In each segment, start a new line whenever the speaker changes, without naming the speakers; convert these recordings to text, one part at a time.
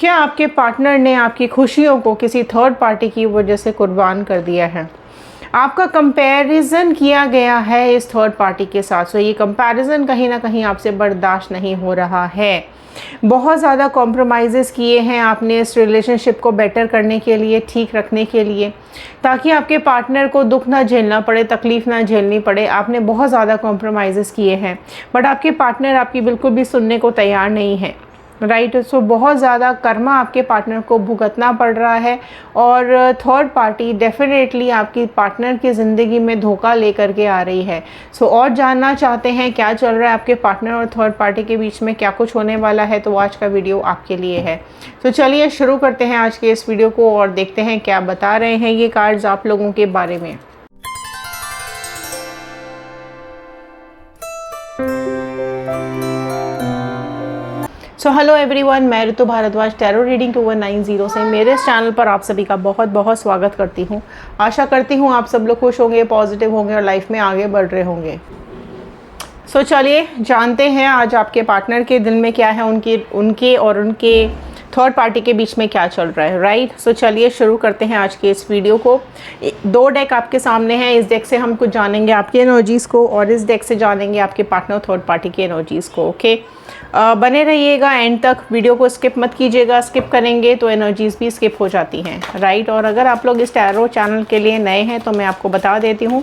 क्या आपके पार्टनर ने आपकी खुशियों को किसी थर्ड पार्टी की वजह से कुर्बान कर दिया है? आपका कंपैरिजन किया गया है इस थर्ड पार्टी के साथ। सो ये कंपैरिजन कहीं ना कहीं आपसे बर्दाश्त नहीं हो रहा है। बहुत ज़्यादा कॉम्प्रोमाइज़ेस किए हैं आपने इस रिलेशनशिप को बेटर करने के लिए, ठीक रखने के लिए, ताकि आपके पार्टनर को दुख ना झेलना पड़े, तकलीफ़ ना झेलनी पड़े। आपने बहुत ज़्यादा कॉम्प्रोमाइज़ेस किए हैं, बट आपके पार्टनर आपकी बिल्कुल भी सुनने को तैयार नहीं है। राइट। सो बहुत ज़्यादा कर्मा आपके पार्टनर को भुगतना पड़ रहा है और थर्ड पार्टी डेफिनेटली आपकी पार्टनर की ज़िंदगी में धोखा लेकर के आ रही है। सो और जानना चाहते हैं क्या चल रहा है आपके पार्टनर और थर्ड पार्टी के बीच में, क्या कुछ होने वाला है, तो आज का वीडियो आपके लिए है। तो चलिए शुरू करते हैं आज के इस वीडियो को और देखते हैं क्या बता रहे हैं ये कार्ड्स आप लोगों के बारे में। सो हेलो एवरीवन, मैं ऋतु भारद्वाज टैरो रीडिंग 2190 से मेरे इस चैनल पर आप सभी का बहुत बहुत स्वागत करती हूँ। आशा करती हूँ आप सब लोग खुश होंगे, पॉजिटिव होंगे और लाइफ में आगे बढ़ रहे होंगे। सो चलिए जानते हैं आज आपके पार्टनर के दिल में क्या है, उनके और उनके थर्ड पार्टी के बीच में क्या चल रहा है। राइट। सो चलिए शुरू करते हैं आज के इस वीडियो को। 2 डेक आपके सामने हैं। इस डेक से हम कुछ जानेंगे आपकी एनर्जीज़ को और इस डेक से जानेंगे आपके पार्टनर थर्ड पार्टी की एनर्जीज़ को। ओके, बने रहिएगा एंड तक, वीडियो को स्किप मत कीजिएगा। स्किप करेंगे तो एनर्जीज़ भी स्किप हो जाती हैं। राइट। और अगर आप लोग इस टैरो चैनल के लिए नए हैं तो मैं आपको बता देती हूँ,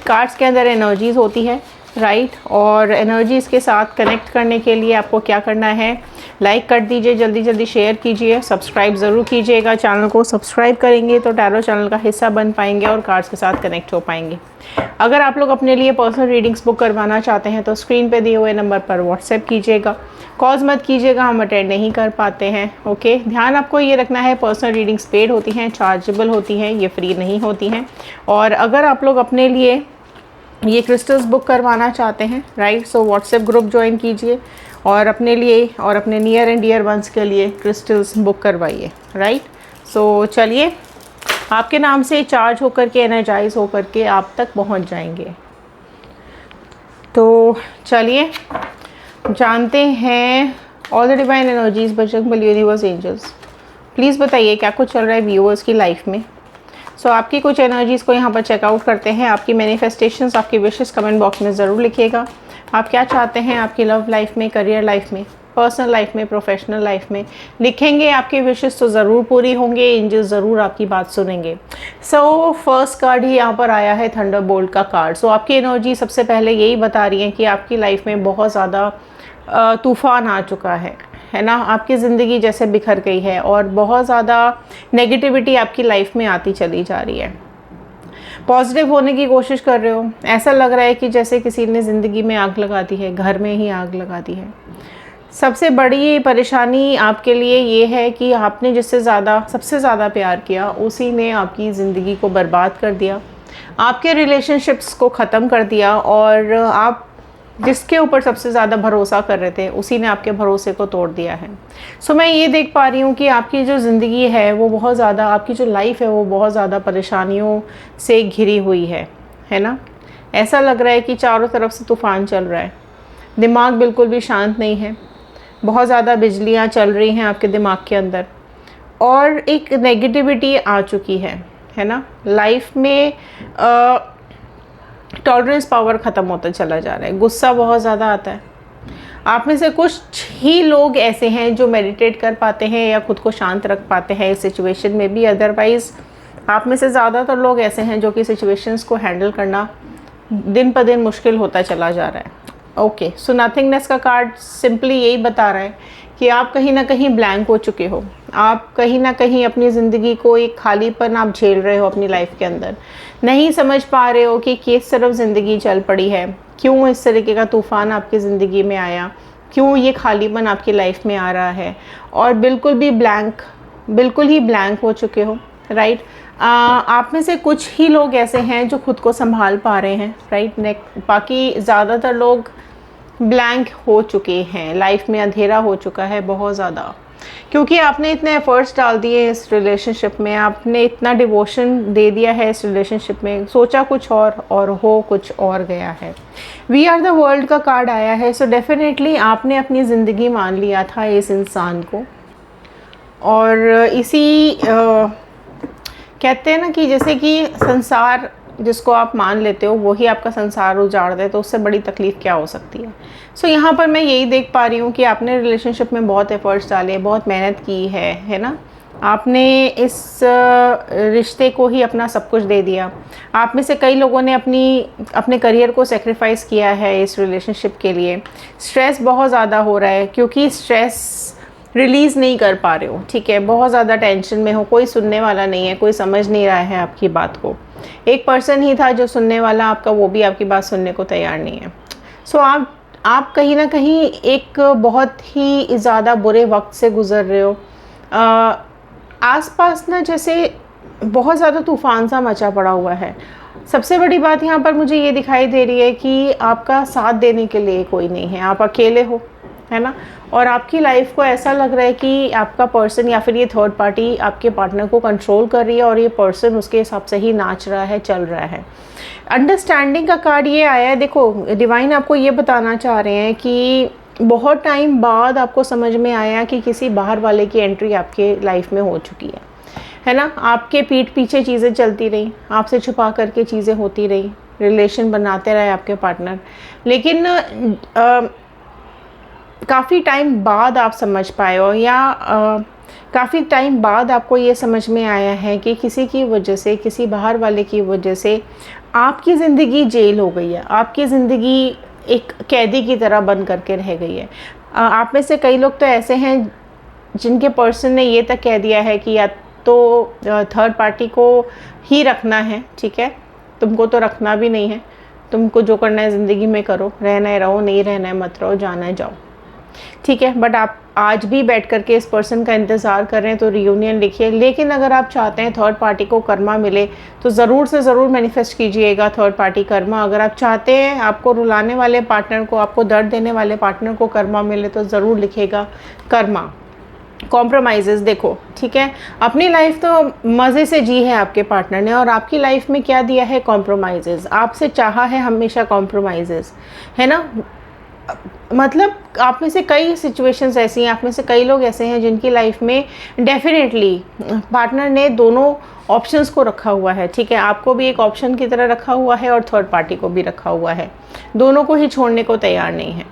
कार्ड्स के अंदर एनर्जीज़ होती है। राइट। और एनर्जीज़ के साथ कनेक्ट करने के लिए आपको क्या करना है, लाइक कर दीजिए, जल्दी जल्दी शेयर कीजिए, सब्सक्राइब ज़रूर कीजिएगा। चैनल को सब्सक्राइब करेंगे तो टैरो चैनल का हिस्सा बन पाएंगे और कार्ड्स के साथ कनेक्ट हो पाएंगे। अगर आप लोग अपने लिए पर्सनल रीडिंग्स बुक करवाना चाहते हैं तो स्क्रीन पे दिए हुए नंबर पर व्हाट्सएप कीजिएगा। कॉल्स मत कीजिएगा, हम अटेंड नहीं कर पाते हैं। ओके, ध्यान आपको ये रखना है, पर्सनल रीडिंग्स पेड होती हैं, चार्जेबल होती हैं, ये फ्री नहीं होती हैं। और अगर आप लोग अपने लिए ये क्रिस्टल्स बुक करवाना चाहते हैं, right, so WhatsApp group join कीजिए और अपने लिए और अपने नियर एंड डियर वंस के लिए क्रिस्टल्स बुक करवाइए। राइट। सो चलिए, आपके नाम से चार्ज होकर के, एनर्जाइज होकर के आप तक पहुंच जाएंगे। तो चलिए जानते हैं all the divine energies, Bajrangbali, universe, angels, please बताइए क्या कुछ चल रहा है व्यूअर्स की लाइफ में। सो आपकी कुछ एनर्जीज़ को यहाँ पर चेकआउट करते हैं। आपकी मैनिफेस्टेशंस, आपकी विशेस कमेंट बॉक्स में ज़रूर लिखिएगा। आप क्या चाहते हैं आपकी लव लाइफ में, करियर लाइफ में, पर्सनल लाइफ में, प्रोफेशनल लाइफ में। लिखेंगे आपके विशेस तो ज़रूर पूरी होंगे, एंजल्स ज़रूर आपकी बात सुनेंगे। सो फर्स्ट कार्ड ही यहाँ पर आया है, थंडरबोल्ट का कार्ड। सो आपकी एनर्जी सबसे पहले यही बता रही है कि आपकी लाइफ में बहुत ज़्यादा तूफ़ान आ चुका है ना। आपकी ज़िंदगी जैसे बिखर गई है और बहुत ज़्यादा नेगेटिविटी आपकी लाइफ में आती चली जा रही है। पॉजिटिव होने की कोशिश कर रहे हो, ऐसा लग रहा है कि जैसे किसी ने ज़िंदगी में आग लगा दी है, घर में ही आग लगा दी है। सबसे बड़ी परेशानी आपके लिए ये है कि आपने जिससे सबसे ज़्यादा प्यार किया, उसी ने आपकी ज़िंदगी को बर्बाद कर दिया, आपके रिलेशनशिप्स को ख़त्म कर दिया और आप जिसके ऊपर सबसे ज़्यादा भरोसा कर रहे थे, उसी ने आपके भरोसे को तोड़ दिया है। सो मैं ये देख पा रही हूँ कि आपकी जो ज़िंदगी है वो बहुत ज़्यादा, आपकी जो लाइफ है वो बहुत ज़्यादा परेशानियों से घिरी हुई है ना। ऐसा लग रहा है कि चारों तरफ से तूफ़ान चल रहा है, दिमाग बिल्कुल भी शांत नहीं है, बहुत ज़्यादा बिजलियाँ चल रही हैं आपके दिमाग के अंदर और एक नेगेटिविटी आ चुकी है ना। लाइफ में टॉलरेंस पावर ख़त्म होता चला जा रहा है, गुस्सा बहुत ज़्यादा आता है। आप में से कुछ ही लोग ऐसे हैं जो मेडिटेट कर पाते हैं या खुद को शांत रख पाते हैं इस सिचुएशन में भी। अदरवाइज़ आप में से ज़्यादातर लोग ऐसे हैं जो कि सिचुएशंस को हैंडल करना दिन पर दिन मुश्किल होता चला जा रहा है। ओके, सो नथिंगनेस का कार्ड सिंपली यही बता रहा है कि आप कहीं ना कहीं ब्लैंक हो चुके हो। आप कहीं ना कहीं अपनी ज़िंदगी को एक खालीपन आप झेल रहे हो अपनी लाइफ के अंदर, नहीं समझ पा रहे हो कि किस तरफ ज़िंदगी चल पड़ी है, क्यों इस तरीके का तूफ़ान आपकी ज़िंदगी में आया, क्यों ये खालीपन आपकी लाइफ में आ रहा है और बिल्कुल ही ब्लैंक हो चुके हो। राइट। आप में से कुछ ही लोग ऐसे हैं जो खुद को संभाल पा रहे हैं। राइट। बाकी ज़्यादातर लोग ब्लैंक हो चुके हैं, लाइफ में अंधेरा हो चुका है बहुत ज़्यादा, क्योंकि आपने इतने एफर्ट्स डाल दिए इस रिलेशनशिप में, आपने इतना डिवोशन दे दिया है इस रिलेशनशिप में, सोचा कुछ और हो कुछ और गया है। वी आर द वर्ल्ड का कार्ड आया है। सो डेफिनेटली आपने अपनी ज़िंदगी मान लिया था इस इंसान को और इसी कहते हैं ना कि जैसे कि संसार जिसको आप मान लेते हो वही आपका संसार उजाड़ दे, तो उससे बड़ी तकलीफ़ क्या हो सकती है। सो यहाँ पर मैं यही देख पा रही हूँ कि आपने रिलेशनशिप में बहुत एफर्ट्स डाले, बहुत मेहनत की है ना। आपने इस रिश्ते को ही अपना सब कुछ दे दिया। आप में से कई लोगों ने अपने करियर को सेक्रीफाइस किया है इस रिलेशनशिप के लिए। स्ट्रेस बहुत ज़्यादा हो रहा है क्योंकि स्ट्रेस रिलीज़ नहीं कर पा रहे हो, ठीक है। बहुत ज़्यादा टेंशन में हो, कोई सुनने वाला नहीं है, कोई समझ नहीं रहा है आपकी बात को। एक पर्सन ही था जो सुनने वाला आपका, वो भी आपकी बात सुनने को तैयार नहीं है। सो आप कहीं ना कहीं एक बहुत ही ज़्यादा बुरे वक्त से गुज़र रहे हो। आसपास ना जैसे बहुत ज़्यादा तूफ़ान सा मचा पड़ा हुआ है। सबसे बड़ी बात यहाँ पर मुझे ये दिखाई दे रही है कि आपका साथ देने के लिए कोई नहीं है, आप अकेले हो, है ना। और आपकी लाइफ को ऐसा लग रहा है कि आपका पर्सन या फिर ये थर्ड पार्टी आपके पार्टनर को कंट्रोल कर रही है और ये पर्सन उसके हिसाब से ही नाच रहा है, चल रहा है। अंडरस्टैंडिंग का कार्ड ये आया है। देखो, डिवाइन आपको ये बताना चाह रहे हैं कि बहुत टाइम बाद आपको समझ में आया कि किसी बाहर वाले की एंट्री आपके लाइफ में हो चुकी है ना। आपके पीठ पीछे चीज़ें चलती रही, आपसे छुपा करके चीज़ें होती रही, रिलेशन बनाते रहे आपके पार्टनर, लेकिन काफ़ी टाइम बाद आप समझ पाए हो या काफ़ी टाइम बाद आपको ये समझ में आया है कि किसी की वजह से, किसी बाहर वाले की वजह से आपकी ज़िंदगी जेल हो गई है, आपकी ज़िंदगी एक कैदी की तरह बंद करके रह गई है। आप में से कई लोग तो ऐसे हैं जिनके पर्सन ने ये तक कह दिया है कि या तो थर्ड पार्टी को ही रखना है, ठीक है, तुमको तो रखना भी नहीं है, तुमको जो करना है ज़िंदगी में करो, रहना है रहो, नहीं रहना है मत रहो, जाना है जाओ, ठीक है। बट आप आज भी बैठ करके इस पर्सन का इंतज़ार कर रहे हैं तो रियूनियन लिखिए। लेकिन अगर आप चाहते हैं थर्ड पार्टी को कर्मा मिले तो ज़रूर से ज़रूर मैनिफेस्ट कीजिएगा थर्ड पार्टी कर्मा। अगर आप चाहते हैं आपको रुलाने वाले पार्टनर को, आपको दर्द देने वाले पार्टनर को कर्मा मिले तो ज़रूर लिखेगा कर्मा। कॉम्प्रोमाइज़ेस देखो, ठीक है, अपनी लाइफ तो मज़े से जी है आपके पार्टनर ने, और आपकी लाइफ में क्या दिया है? कॉम्प्रोमाइज़ेस। आपसे चाहा है हमेशा कॉम्प्रोमाइज़ेस, है ना। मतलब आप में से कई सिचुएशंस ऐसी हैं, आप में से कई लोग ऐसे हैं जिनकी लाइफ में डेफिनेटली पार्टनर ने दोनों ऑप्शंस को रखा हुआ है, ठीक है। आपको भी एक ऑप्शन की तरह रखा हुआ है और थर्ड पार्टी को भी रखा हुआ है, दोनों को ही छोड़ने को तैयार नहीं है,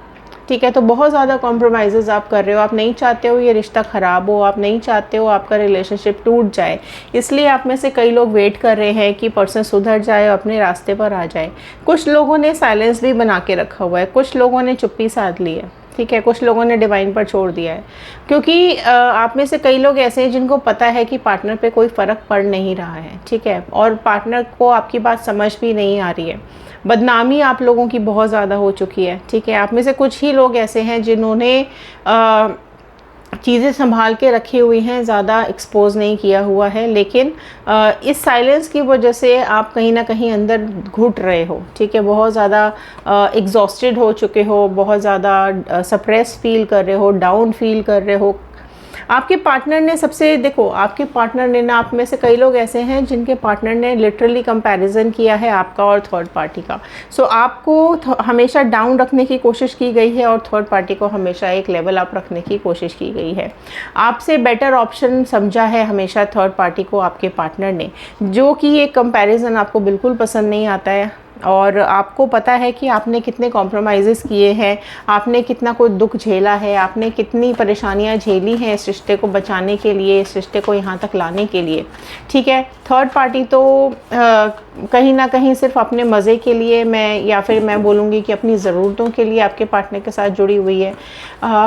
ठीक है। तो बहुत ज़्यादा कॉम्प्रोमाइज़ेस आप कर रहे हो। आप नहीं चाहते हो ये रिश्ता ख़राब हो, आप नहीं चाहते हो आपका रिलेशनशिप टूट जाए, इसलिए आप में से कई लोग वेट कर रहे हैं कि पर्सन सुधर जाए और अपने रास्ते पर आ जाए। कुछ लोगों ने साइलेंस भी बना के रखा हुआ है, कुछ लोगों ने चुप्पी साध ली है, ठीक है, कुछ लोगों ने डिवाइन पर छोड़ दिया है। क्योंकि आप में से कई लोग ऐसे हैं जिनको पता है कि पार्टनर पे कोई फ़र्क पड़ नहीं रहा है, ठीक है, और पार्टनर को आपकी बात समझ भी नहीं आ रही है। बदनामी आप लोगों की बहुत ज़्यादा हो चुकी है, ठीक है। आप में से कुछ ही लोग ऐसे हैं जिन्होंने चीज़ें संभाल के रखी हुई हैं, ज़्यादा एक्सपोज नहीं किया हुआ है, लेकिन इस साइलेंस की वजह से आप कहीं ना कहीं अंदर घुट रहे हो, ठीक है। बहुत ज़्यादा एग्जॉस्टेड हो चुके हो, बहुत ज़्यादा सप्रेस फील कर रहे हो, डाउन फील कर रहे हो। आपके पार्टनर ने सबसे, देखो, आपके पार्टनर ने ना, आप में से कई लोग ऐसे हैं जिनके पार्टनर ने लिटरली कंपैरिजन किया है आपका और थर्ड पार्टी का। सो आपको हमेशा डाउन रखने की कोशिश की गई है और थर्ड पार्टी को हमेशा एक लेवल अप रखने की कोशिश की गई है। आपसे बेटर ऑप्शन समझा है हमेशा थर्ड पार्टी को आपके पार्टनर ने, जो कि ये कंपैरिजन आपको बिल्कुल पसंद नहीं आता है। और आपको पता है कि आपने कितने कॉम्प्रोमाइज़ेस किए हैं, आपने कितना कोई दुख झेला है, आपने कितनी परेशानियां झेली हैं इस रिश्ते को बचाने के लिए, इस रिश्ते को यहाँ तक लाने के लिए, ठीक है। थर्ड पार्टी तो कहीं ना कहीं सिर्फ अपने मज़े के लिए, या फिर मैं बोलूँगी कि अपनी ज़रूरतों के लिए आपके पार्टनर के साथ जुड़ी हुई है।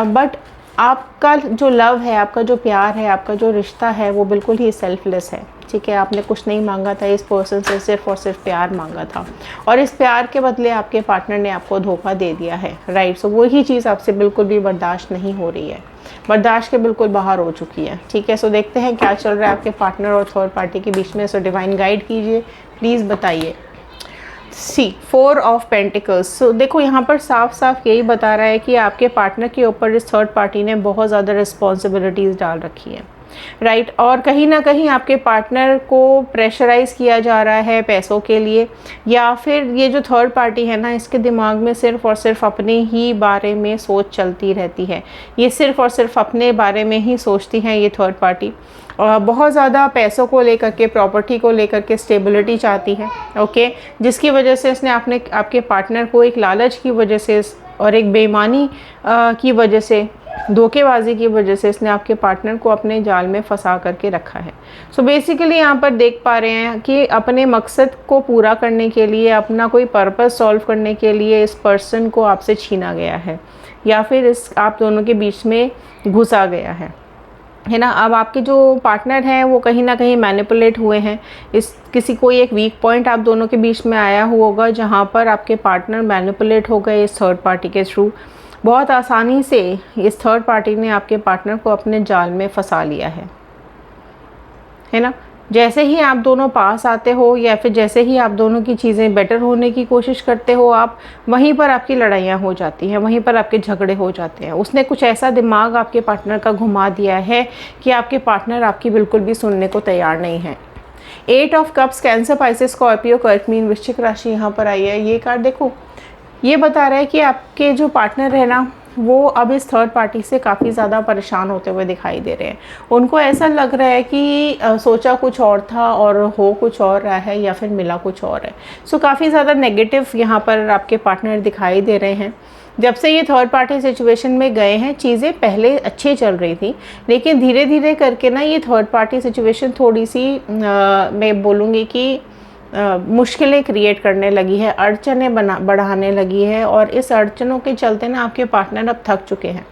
बट आपका जो लव है, आपका जो प्यार है, आपका जो रिश्ता है, वो बिल्कुल ही सेल्फलेस है, ठीक है। आपने कुछ नहीं मांगा था इस पर्सन से, सिर्फ और सिर्फ प्यार मांगा था, और इस प्यार के बदले आपके पार्टनर ने आपको धोखा दे दिया है, राइट। सो वही चीज़ आपसे बिल्कुल भी बर्दाश्त नहीं हो रही है, बर्दाश्त के बिल्कुल बाहर हो चुकी है, ठीक है। सो देखते हैं क्या चल रहा है आपके पार्टनर और थर्ड पार्टी के बीच में। सो डिवाइन गाइड कीजिए प्लीज़, बताइए। सी 4 ऑफ पेंटिकल्स। सो देखो, यहाँ पर साफ साफ यही बता रहा है कि आपके पार्टनर के ऊपर इस थर्ड पार्टी ने बहुत ज़्यादा रिस्पॉन्सिबिलिटीज़ डाल रखी है, राइट। और कहीं ना कहीं आपके पार्टनर को प्रेशराइज़ किया जा रहा है पैसों के लिए, या फिर ये जो थर्ड पार्टी है ना, इसके दिमाग में सिर्फ़ और सिर्फ अपने ही बारे में सोच चलती रहती है। ये सिर्फ़ और सिर्फ अपने बारे में ही सोचती है ये थर्ड पार्टी। बहुत ज़्यादा पैसों को लेकर के, प्रॉपर्टी को लेकर के स्टेबिलिटी चाहती है, ओके। जिसकी वजह से इसने आपके पार्टनर को एक लालच की वजह से और एक बेईमानी की वजह से, धोखेबाजी की वजह से इसने आपके पार्टनर को अपने जाल में फंसा करके रखा है। सो बेसिकली यहाँ पर देख पा रहे हैं कि अपने मकसद को पूरा करने के लिए, अपना कोई पर्पस सॉल्व करने के लिए इस पर्सन को आपसे छीना गया है, या फिर इस आप दोनों के बीच में घुसा गया है ना। अब आपके जो पार्टनर हैं वो कहीं ना कहीं मैनिपुलेट हुए हैं। इस किसी कोई एक वीक पॉइंट आप दोनों के बीच में आया होगा जहाँ पर आपके पार्टनर मैनिपुलेट हो गए इस थर्ड पार्टी के थ्रू। बहुत आसानी से इस थर्ड पार्टी ने आपके पार्टनर को अपने जाल में फंसा लिया है ना। जैसे ही आप दोनों पास आते हो या फिर जैसे ही आप दोनों की चीज़ें बेटर होने की कोशिश करते हो, आप वहीं पर आपकी लड़ाइयाँ हो जाती हैं, वहीं पर आपके झगड़े हो जाते हैं। उसने कुछ ऐसा दिमाग आपके पार्टनर का घुमा दिया है कि आपके पार्टनर आपकी बिल्कुल भी सुनने को तैयार नहीं है। 8 of cups, cancer, Pisces, Scorpio, कर्क, मीन, वृश्चिक राशि यहाँ पर आई है। ये कार्ड देखो, ये बता रहा है कि आपके जो पार्टनर है ना, वो अब इस थर्ड पार्टी से काफ़ी ज़्यादा परेशान होते हुए दिखाई दे रहे हैं। उनको ऐसा लग रहा है कि सोचा कुछ और था और हो कुछ और रहा है, या फिर मिला कुछ और है। सो काफ़ी ज़्यादा नेगेटिव यहाँ पर आपके पार्टनर दिखाई दे रहे हैं। जब से ये थर्ड पार्टी सिचुएशन में गए हैं, चीज़ें पहले अच्छी चल रही थी, लेकिन धीरे धीरे करके ना ये थर्ड पार्टी सिचुएशन थोड़ी सी मैं बोलूँगी कि मुश्किलें क्रिएट करने लगी है, अड़चनें बढ़ाने लगी है। और इस अड़चनों के चलते ना आपके पार्टनर अब थक चुके हैं,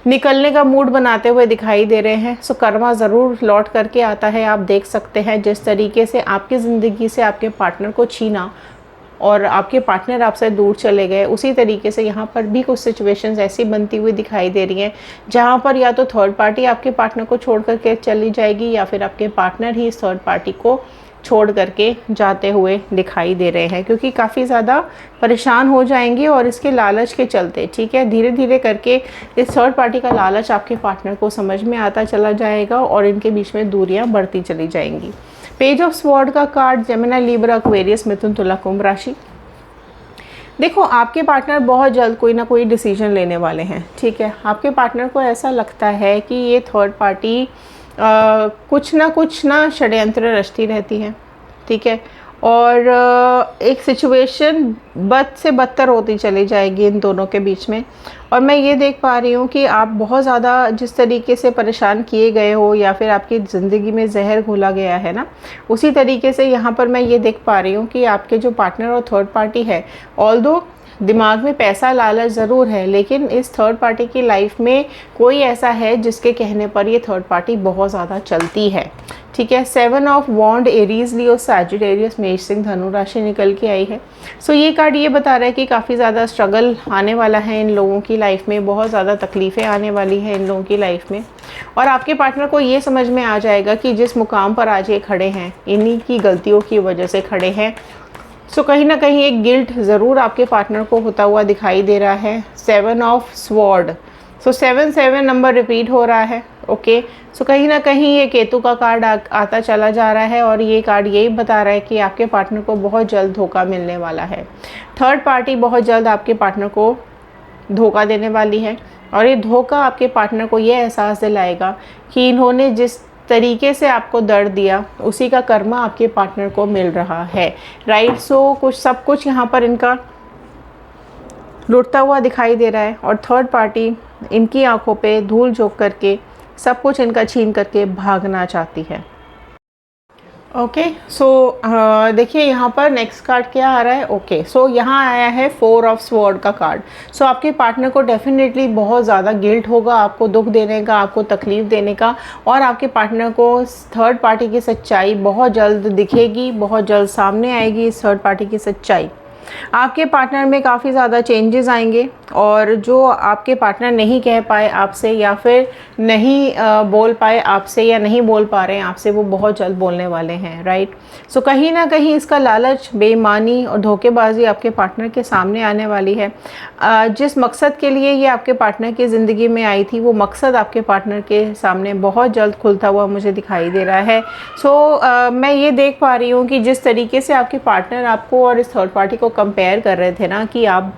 निकलने का मूड बनाते हुए दिखाई दे रहे हैं। सो कर्मा ज़रूर लौट करके आता है। आप देख सकते हैं जिस तरीके से आपकी ज़िंदगी से आपके पार्टनर को छीना और आपके पार्टनर आपसे दूर चले गए, उसी तरीके से यहाँ पर भी कुछ सिचुएशंस ऐसी बनती हुई दिखाई दे रही हैं जहाँ पर या तो थर्ड पार्टी आपके पार्टनर को छोड़ करके चली जाएगी, या फिर आपके पार्टनर ही इस थर्ड पार्टी को छोड़ करके जाते हुए दिखाई दे रहे हैं, क्योंकि काफ़ी ज़्यादा परेशान हो जाएंगे और इसके लालच के चलते, ठीक है, धीरे धीरे करके इस थर्ड पार्टी का लालच आपके पार्टनर को समझ में आता चला जाएगा और इनके बीच में दूरियां बढ़ती चली जाएंगी। पेज ऑफ स्वॉर्ड का कार्ड, जेमिनी, लिब्रा, एक्वेरियस, मिथुन, तुला, कुंभ राशि। देखो, आपके पार्टनर बहुत जल्द कोई ना कोई डिसीजन लेने वाले हैं, ठीक है। आपके पार्टनर को ऐसा लगता है कि ये थर्ड पार्टी कुछ ना षड्यंत्र रचती रहती है, ठीक है, और एक सिचुएशन बद से बदतर होती चली जाएगी इन दोनों के बीच में। और मैं ये देख पा रही हूँ कि आप बहुत ज़्यादा जिस तरीके से परेशान किए गए हो या फिर आपकी ज़िंदगी में जहर घोला गया है ना, उसी तरीके से यहाँ पर मैं ये देख पा रही हूँ कि आपके जो पार्टनर और थर्ड पार्टी है, ऑल्दो दिमाग में पैसा लालच ज़रूर है, लेकिन इस थर्ड पार्टी की लाइफ में कोई ऐसा है जिसके कहने पर ये थर्ड पार्टी बहुत ज़्यादा चलती है, ठीक है। 7 of wand, Aries, Leo, Sagittarius, मेष, सिंह, धनु राशि निकल के आई है। सो ये कार्ड ये बता रहा है कि काफ़ी ज़्यादा स्ट्रगल आने वाला है इन लोगों की लाइफ में, बहुत ज़्यादा तकलीफ़ें आने वाली है इन लोगों की लाइफ में। और आपके पार्टनर को ये समझ में आ जाएगा कि जिस मुकाम पर आज ये खड़े हैं, इन्हीं की गलतियों की वजह से खड़े हैं। सो कहीं ना कहीं एक गिल्ट ज़रूर आपके पार्टनर को होता हुआ दिखाई दे रहा है। 7 of sword, so 7 number repeat हो रहा है, ओके। सो कहीं ना कहीं ये केतु का कार्ड आता चला जा रहा है, और ये कार्ड यही बता रहा है कि आपके पार्टनर को बहुत जल्द धोखा मिलने वाला है। थर्ड पार्टी बहुत जल्द आपके पार्टनर को धोखा देने वाली है, और ये धोखा आपके पार्टनर को ये एहसास दिलाएगा कि इन्होंने जिस तरीके से आपको दर्द दिया उसी का कर्मा आपके पार्टनर को मिल रहा है, राइट। सो सब कुछ यहाँ पर इनका लुटता हुआ दिखाई दे रहा है, और थर्ड पार्टी इनकी आंखों पे धूल झोंक करके सब कुछ इनका छीन करके भागना चाहती है, ओके। सो देखिए यहाँ पर नेक्स्ट कार्ड क्या आ रहा है, ओके। सो यहाँ आया है 4 ऑफ स्वॉर्ड का कार्ड। सो आपके पार्टनर को डेफिनेटली बहुत ज़्यादा गिल्ट होगा आपको दुख देने का, आपको तकलीफ़ देने का, और आपके पार्टनर को थर्ड पार्टी की सच्चाई बहुत जल्द दिखेगी, बहुत जल्द सामने आएगी इस थर्ड पार्टी की सच्चाई। आपके पार्टनर में काफ़ी ज़्यादा चेंजेस आएंगे और जो आपके पार्टनर नहीं कह पाए आपसे या फिर नहीं बोल पाए आपसे या नहीं बोल पा रहे हैं आपसे, वो बहुत जल्द बोलने वाले हैं, राइट। सो कहीं ना कहीं इसका लालच, बेईमानी और धोखेबाजी आपके पार्टनर के सामने आने वाली है। जिस मकसद के लिए ये आपके पार्टनर की ज़िंदगी में आई थी, वो मकसद आपके पार्टनर के सामने बहुत जल्द खुलता हुआ मुझे दिखाई दे रहा है। सो मैं ये देख पा रही हूँ कि जिस तरीके से आपके पार्टनर आपको और इस थर्ड पार्टी को कंपेयर कर रहे थे ना कि आप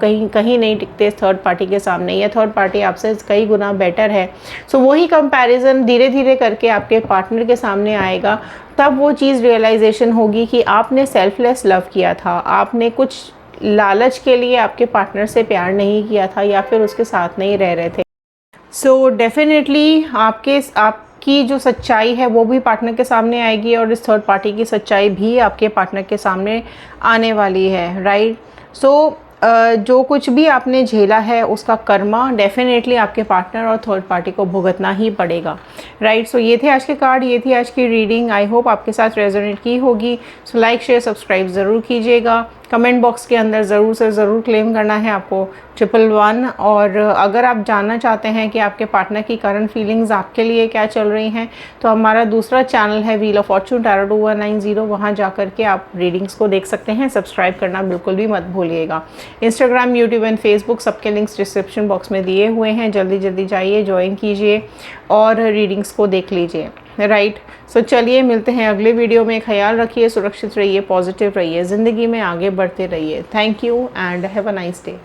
कहीं नहीं टिकते इस थर्ड पार्टी के सामने, या थर्ड पार्टी आपसे कई गुना बेटर है। सो वही कंपैरिजन धीरे धीरे करके आपके पार्टनर के सामने आएगा। तब वो चीज़ रियलाइजेशन होगी कि आपने सेल्फलेस लव किया था, आपने कुछ लालच के लिए आपके पार्टनर से प्यार नहीं किया था या फिर उसके साथ नहीं रह रहे थे। सो डेफिनेटली आपकी जो सच्चाई है वो भी पार्टनर के सामने आएगी और इस थर्ड पार्टी की सच्चाई भी आपके पार्टनर के सामने आने वाली है, राइट। सो जो कुछ भी आपने झेला है उसका कर्मा डेफिनेटली आपके पार्टनर और थर्ड पार्टी को भुगतना ही पड़ेगा, राइट। सो ये थे आज के कार्ड, ये थी आज की रीडिंग। आई होप आपके साथ रेजोनेट की होगी। सो लाइक शेयर सब्सक्राइब ज़रूर कीजिएगा। कमेंट बॉक्स के अंदर ज़रूर से ज़रूर क्लेम करना है आपको 111। और अगर आप जानना चाहते हैं कि आपके पार्टनर की करंट फीलिंग्स आपके लिए क्या चल रही हैं, तो हमारा दूसरा चैनल है व्हील ऑफ फॉर्चून टैरो 2190, वहाँ जा कर के आप रीडिंग्स को देख सकते हैं। सब्सक्राइब करना बिल्कुल भी मत भूलिएगा। इंस्टाग्राम, यूट्यूब एंड फेसबुक सबके लिंक्स डिस्क्रिप्शन बॉक्स में दिए हुए हैं। जल्दी जल्दी जाइए, ज्वाइन कीजिए और रीडिंग्स को देख लीजिए, राइट। सो चलिए मिलते हैं अगले वीडियो में। ख्याल रखिए, सुरक्षित रहिए, पॉजिटिव रहिए, ज़िंदगी में आगे बढ़ते रहिए। Thank you and have a nice day.